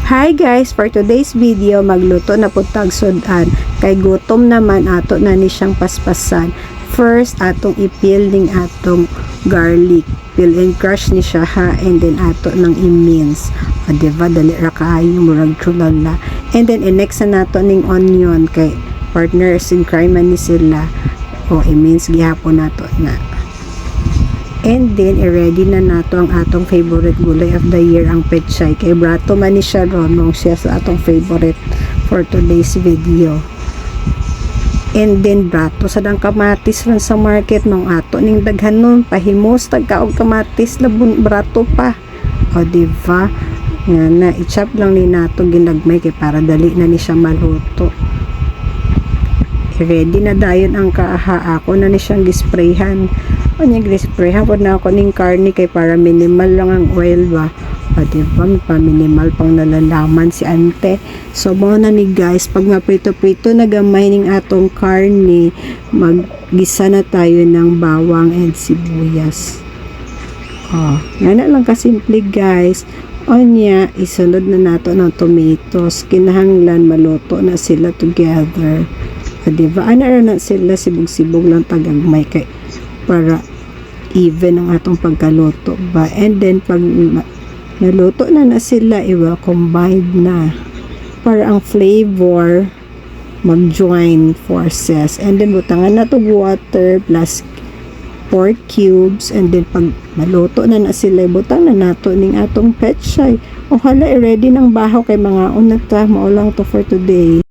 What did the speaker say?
Hi guys, for today's video magluto na po tag sudan kay gutom naman ato na ni siyang paspasan. First atong ipil ning atong garlic, peel and crush ni siya ha, and then ato nang i-mince. O diba dali ra kaayo murag chulala. And then next na nato ning onion kay partners in crime man ni sila. O i-mince gihapon nato na. And then, i-ready na nato ang atong favorite gulay of the year, ang pechay. Kay brato man ni siya ron, siya sa atong favorite for today's video. And then, brato sa dang kamatis ron sa market, nung ato ning daghan nun, pahimos, tagkaog kamatis, labon, brato pa. O, diba? Nga na, i-chop lang ni nato ginagmay kay para dali na ni siya maluto. I-ready na dayon ang kaaha, ako na ni siyang gisprayhan. Kanya gisprayhan po na ako ning karne kay para minimal lang ang oil ba. O diba, pa minimal pang nalalaman si ante. So mo na ni guys, pag maprito-prito na gamay ning atong karne, maggisa na tayo ng bawang and sibuyas. Nga na lang kasimple guys. Onya, isunod na nato ng tomatoes. Kinahanglan maluto na sila together. O diba, ana na sila sibog-sibog lang tagagmay kay para even ang atong pagkaluto ba. And then pag naluto na sila, i-combine na para ang flavor mag-join forces. And then butangan na to water plus pork cubes, and then pag maluto na sila, butang na nato ning atong pechay. O hala, i-ready ng bahaw kay mga unata, maulang to for today.